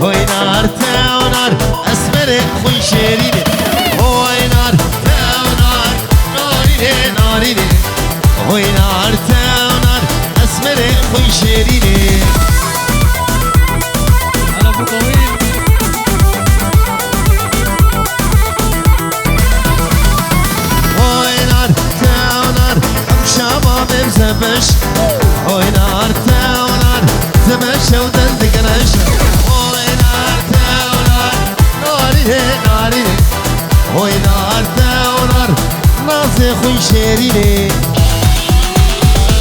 هوي نار تاونار اسمر خوي شيريني هوي نار تاونار ناريني ناريني هوي نار تاونار اسمر خوي شيريني على ابو طويل هوي نار تاونار شباب بزبش هوي نار تاونار زمش ودن دقرش هوي نار تاونار ناريني ناريني هوي نار تاونار نازي خوي شيريني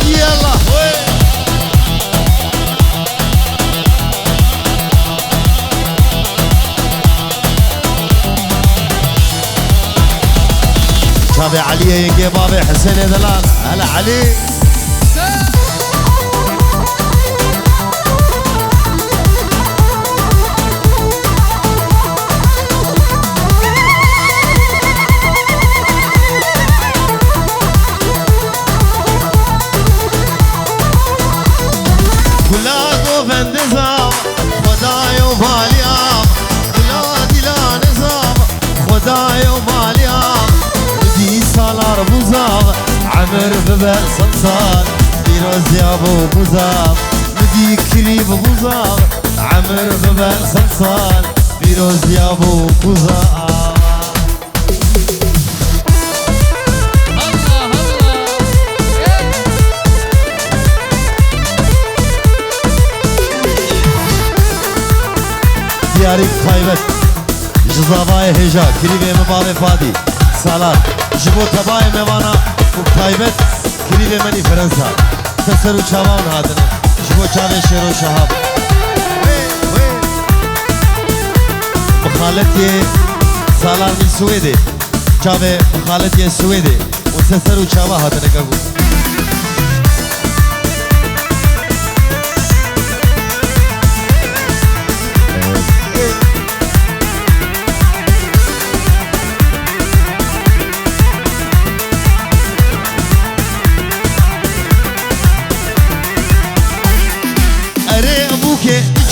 يلا هوي شابي علي يجي بابي حسين دلال هلا علي كلاكو فندزام خداي وباليام بلادي لا نظام خداي وباليام بدي سالار بوزاغ عمر ببأ صنصال بيروز يا ابو بوزاغ بدي كريب بوزاغ عمر ببأ صنصال بيروز يا ابو بوزاغ دياري تايبت جزاباي هجا كريبي مبابي فادي سالار جبو تباي موانا تايبت كريبي مني فرنسا تسرو چاوان هاتن جبو چاوه شیرو شهاب مخالطي سالار من سويدي چاوه مخالطي سويدي و تسرو چاوه هاتن کگو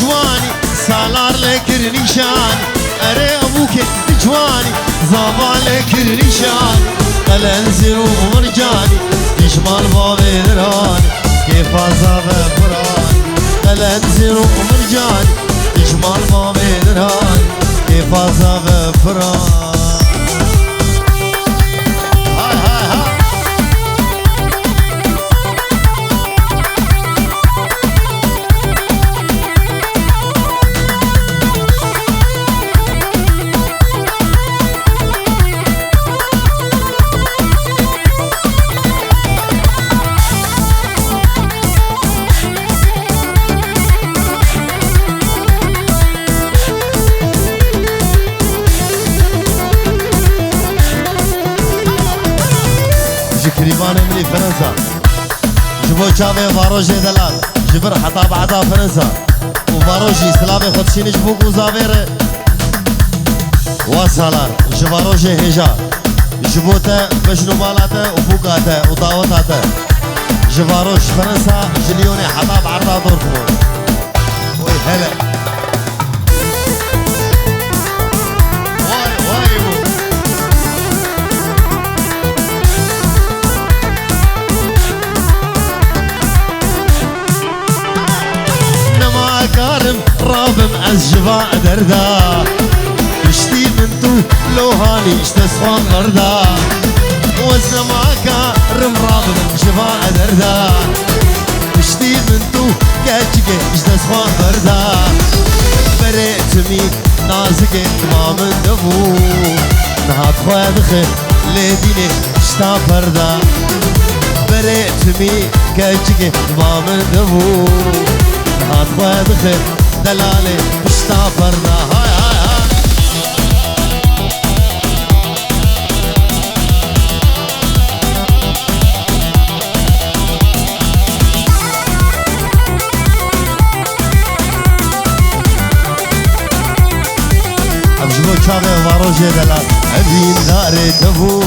جواني سالار لكر نشان اري ابوك جواني زابا لكر نشان قلنزر ومرجاني يشمال بابي دران كيف عذاب فران قلنزر ومرجاني يشمال بابي دران كيف عذاب فران كريمان مني فرنسا جبو چاوه واروجي دلال جبر حتى بعدا فرنسا وواروجي سلامي خودشيني جبو قوزاوير وسالار جواروجي هجا جبوتا بشنو مالاتا وبوكاتا وداوتاتا جواروش فرنسا جليوني حتى بعدا دورتموند وي هلا كارم رابم از جوا دردا اشتي منتو لو هاني اشتسخان غردا وزما كارم رابم جوا دردا اشتي منتو كاجيك اشتسخان غردا بريتمي نازك ما من دفو نهات خواد خير لديني اشتا فردا بريتمي كاجيك ما من دفو هات خواد خير دلالي اشتا فردا هاي هاي هاي ابجمو چاوه واروجه دلال ابين داره تبو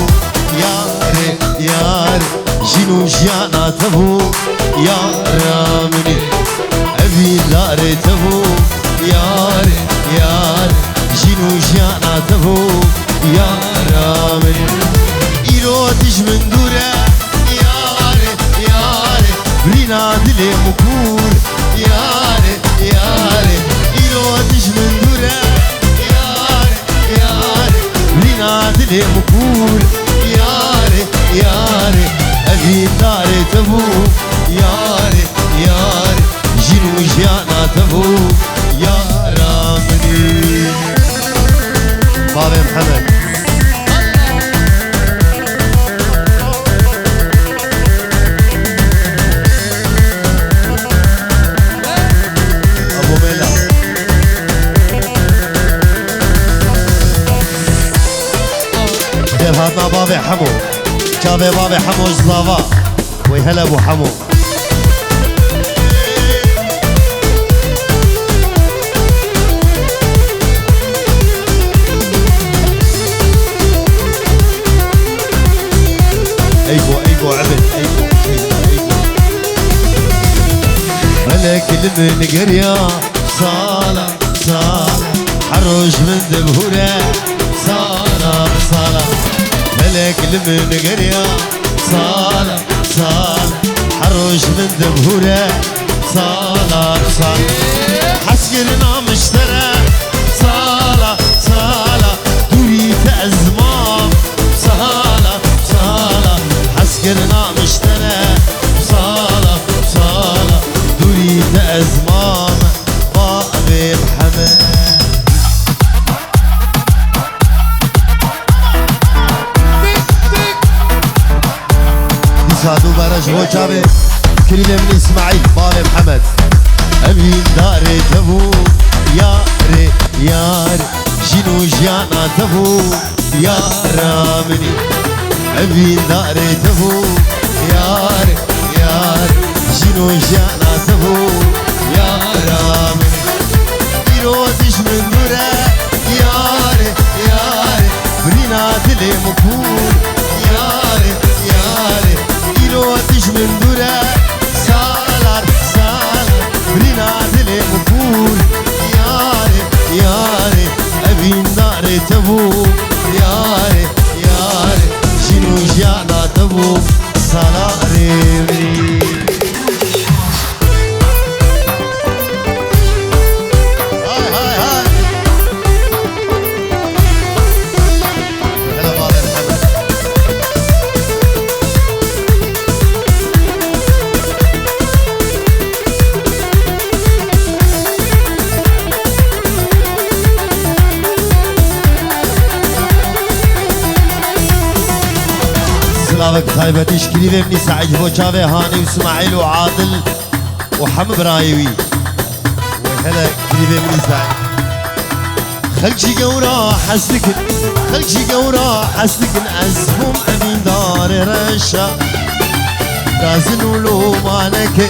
ياري ياري جنو جانا تبو ياري مني ابين داره تبو ياري دلي مكول ياري ياري أبين داري تبو ياري ياري جنو جانا تبو يا رامني بابا محمد هاتنا بابي حمو جابي بابي حمو جزافا ويهلا ابو حمو ايقو عبد ايقو ملك من قرية صالة حروش من دبهورة صالة ملك من قرية صالة حروش من دبهورة صالة حسكرنا مشترى صالة دوري تأزمام صالة حسكرنا مشترى صالة دوري تأزمام بابي محمد سادو برج هو جابي كلمة من اسماعيل بابي محمد أمين داري تبو ياري جنو جانا تبو يا رامني أمين داري تبو ياري جنو جانا تبو يا رامني يروتش من دورة ياري برينا دلي مكول ياري يروتش من دورة سالار برينا دلي مكول ياري أبين داري تبو ياري شنو جانا تبو سالاري سلامك طيبتش كليبه مني سعيد بوجابه هاني واسماعيل وعادل وحمد برايوي وهلا كليبه مني سعيد خلجي قورا حسلكن أزبوم أمين دار رشا غازن ولو مانك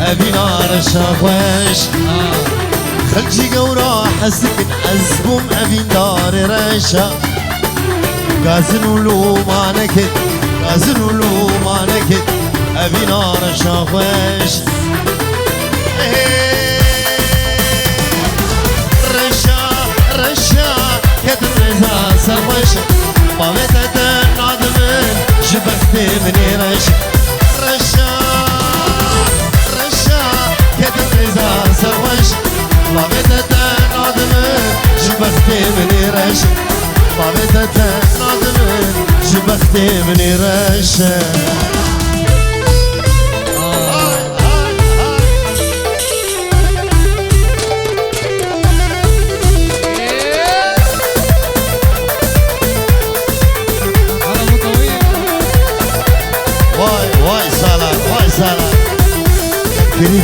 أبي نار شاخوش خلجي قورا حسلكن أزبوم أمين دار رشا غازن ولو مانك أبي نار شاخوش رشا كدر رزا سروش بابت نادمن جبكتي مني رشا كدر رزا سروش بابت نادمن جبكتي مني بابت نادمن جبكتي مني رشا واي سالة كريم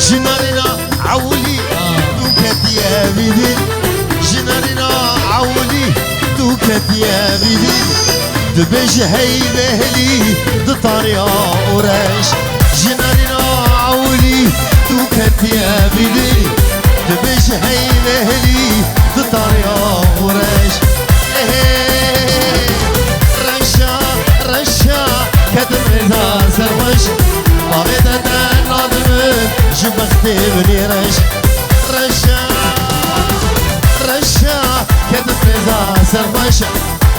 جنارنا عولي دوكت يا بيدي جنارنا عولي دوكت يا بيدي دبج هي بهلي دطاريا ورش جنارنا عولي دوكت يا بيدي دبج هي بهلي دطاريا ورش رشا كدر رزا سروش بابت نادمن جبختي مني رشا كدر رزا سروش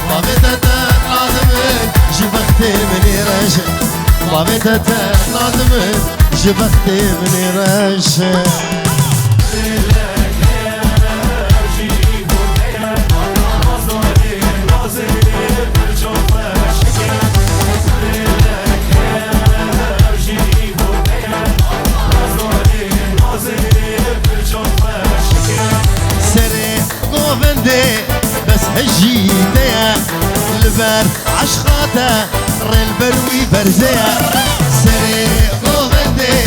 بابت نادمن جبختي مني وبابتت نادم جبختي من رشه بس هجيتيا البر عشقاته البروي برزيا سري غوبندي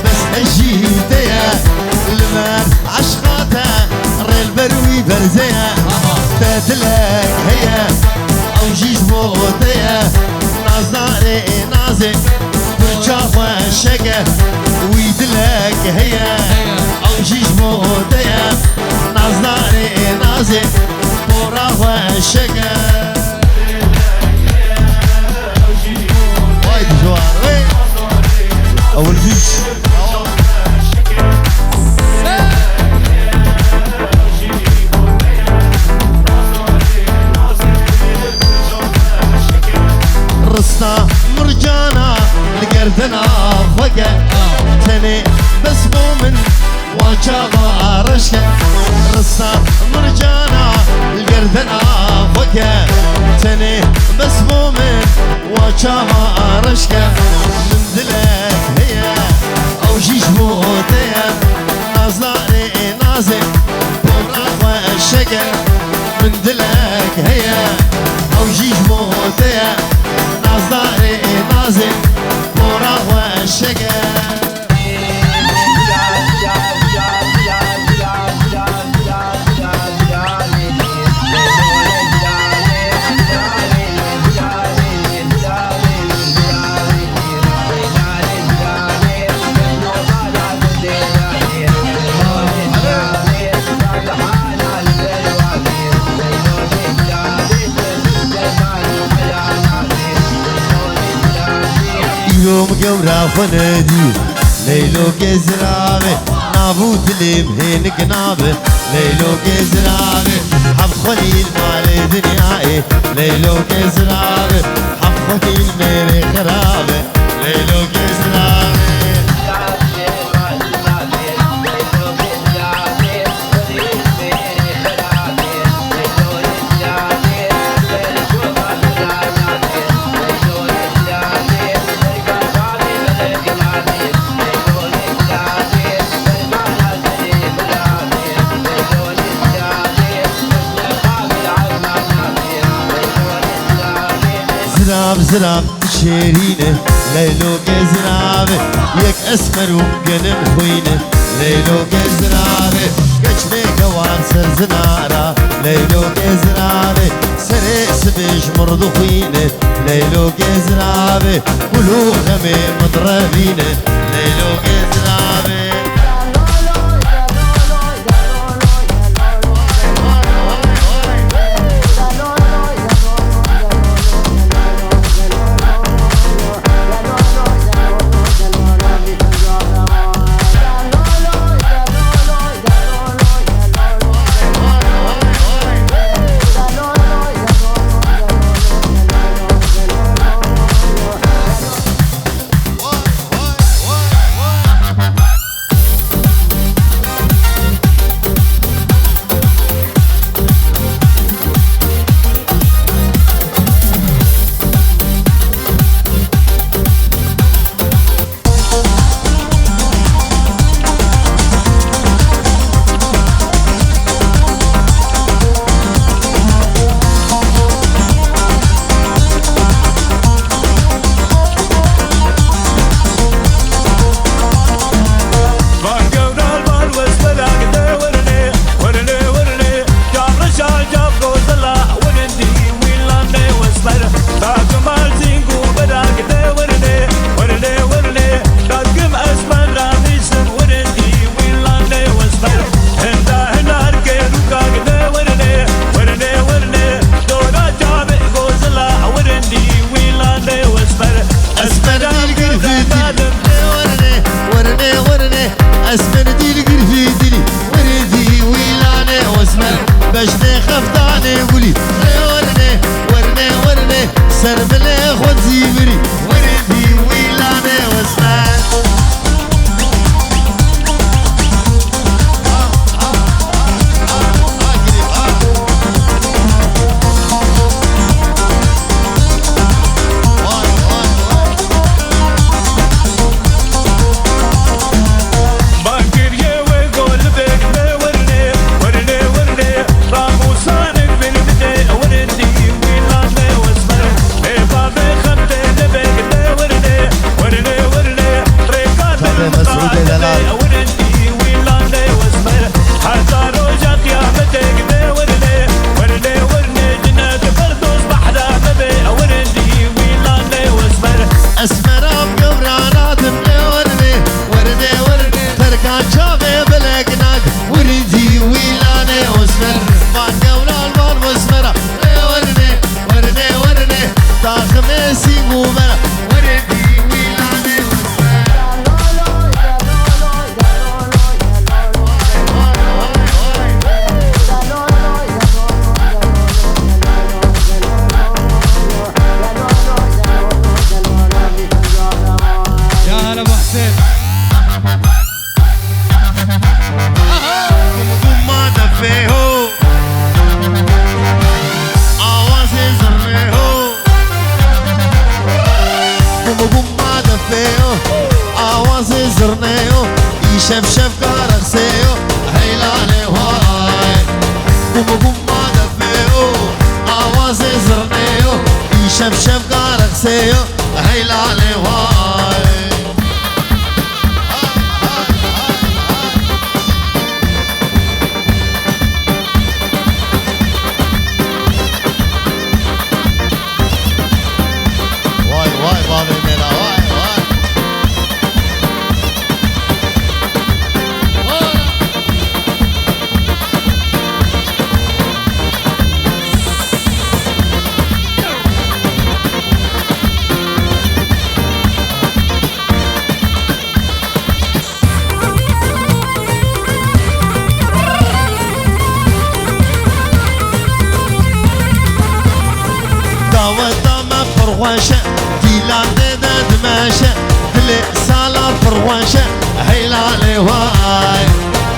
بس هجيتيا البر عشقاته البروي برزيا تتلك هي او جيش موتيا نازاري نازي برشافة شقة ويدلك هي او جيش موتيا نازاري نازي برافة شقة وايد جوار اول بيش رصة مرجانة لقردنا فقا تاني بس مؤمن وجابا رشكا رصة مرجانة لقردنا فقا تاني بس مؤمن وجابا رشكا من دلك هي او جيش موتيا نازلاني نازل برافة الشقا من دلك هي او جيش موتيا نازلاني نازل برافة الشقا يوم قورا فندي ليلو كزرابي نابوت لي مهين قنابي ليلو كزرابي حب خليل مالي دنياي ليلو كزرابي حب خليل ميري خرابي ليلو كزرابي زراب شيرينه ليلو كزرابه يك اسمر وقلم خوينه ليلو كزرابه كشمي قوان سر زنارة ليلو كزرابه سري سبيش مرضو خوينه ليلو كزرابه قلوب غمي مضربينه ليلو كزرابه سيبو بلا وردي ويلاني يا هلا ابو حسين ما دفيهو آوازي زرنيهو ما دفيهو آوازي زرنيهو يشف شف كارخسيهو هيلاني هواي ما دفيهو آوازي زرنيهو يشف شف كارخسيهو هيلاني هواي واي واي بابي ميلا واي واي دعوة ما فرواشة ديلان ديدا دماشة دلي سالا فرواشة هيلالي واي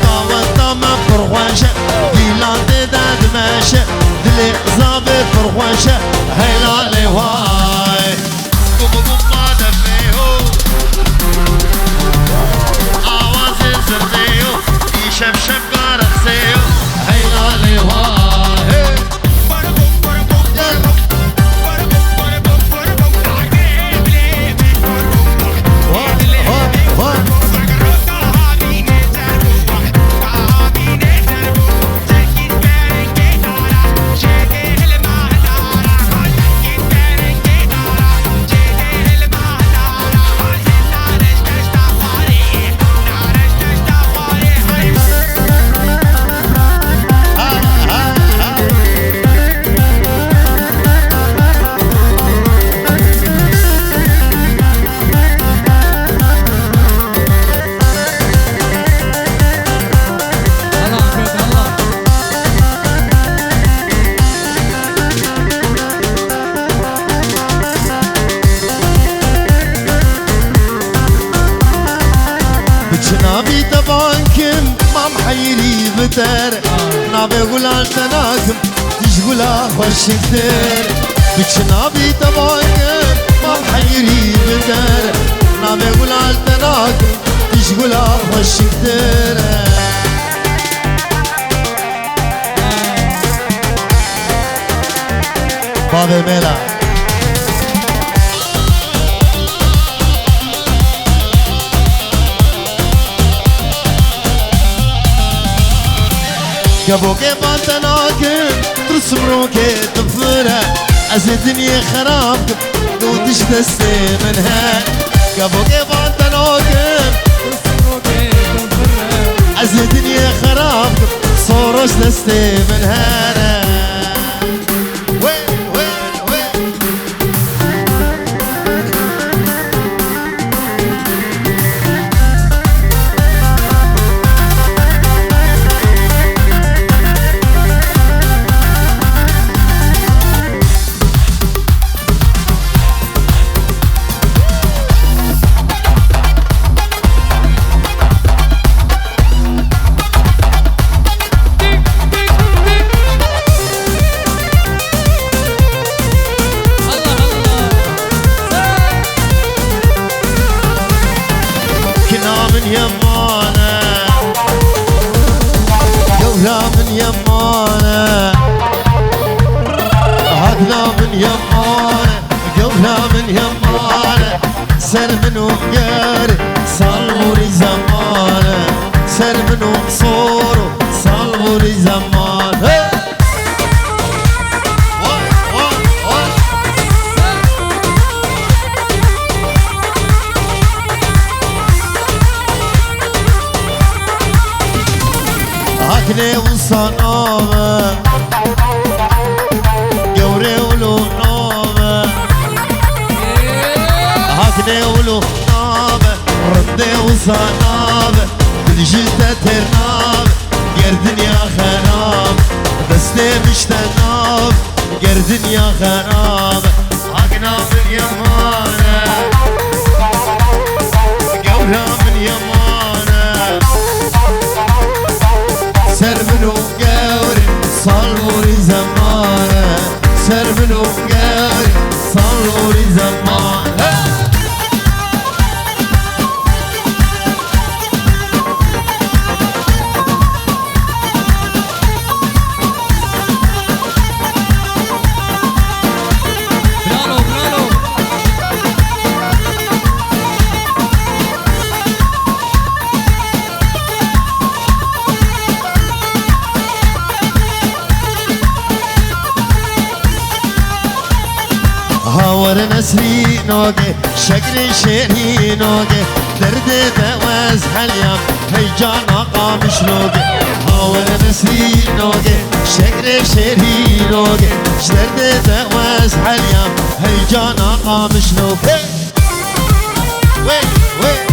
دعوة ما فرواشة ديلان ديدا دماشة دلي زابي فرواشة هيلالي واي قوم ما دفيهو آوازي زرديو يشف شف كارخسيو هيلالي واي نابي تبانكم ما محيري بتر نابي غلال تناكم تشغلا خوش كتير بيش نابي تبانكم ما محيري بتر نابي غلال تناكم تشغلا خوش كتير بابي ميلا قبوكي باتناكم ترسم روكي تفرة از الدنيا خرابكم نودش دستي منها قبوكي باتناكم ترسم روكي تفرة از الدنيا خرابكم صورش دستي منها وين وين وين من يمانا قولها من يمانا هكذا من يمانا قولها من يمانا سر منهم قاري صلوري زمانا سر منهم صورو صلوري زمانا هكني وصنامة قوري ولو نومة حاكني ولو نابه ردي وصنابه بالجلدة ترناب قردن يا خراب دستي مشتناب قردن يا خراب حاكنا باليمانه قورا من يمانه سر منو قوري صالوري زمانه سر منو قوري صالوري زمانه برالو برالو هاور نسري نوقي شكل شيري نوقي درد دوز حليم هيجان قامش نوقي هاور نسري نوقي شكل شيري نوقي درد دوز حليم هيجان قامش نوقي وي وي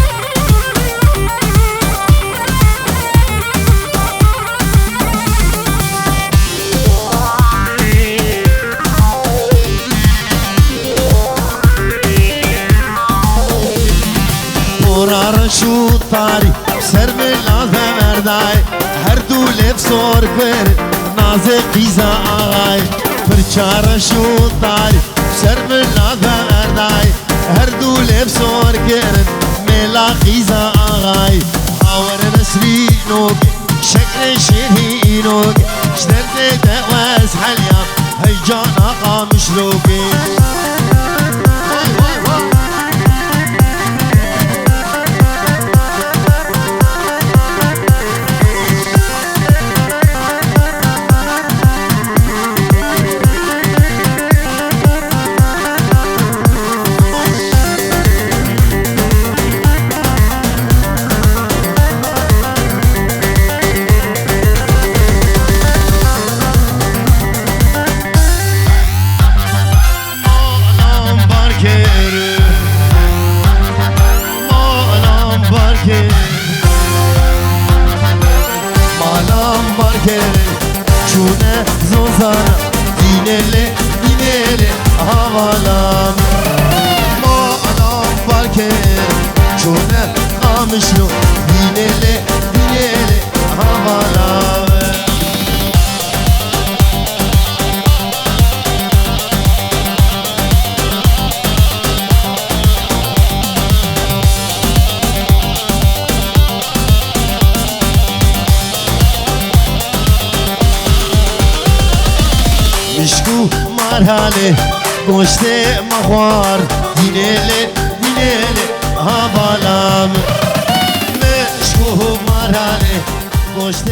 مرار شو طاري سر ملاذ مرداي هر دول بصور كر نازي قيزا آغاي فرچار شو طاري سر ملاذ مرداي هر دول بصور كر ملا قيزا آغاي هاور نسري نوكي شكل شيري نوكي شدرد دواز حليا هيجانا قامش لوكي چونه زوزانا دینله دینله حوالام ما الان برکه چونه قامشلو دینله دینله حوالام مشکو مرحله گوشت مخوار دینله دینله هوالام مشکو مرحله گوشت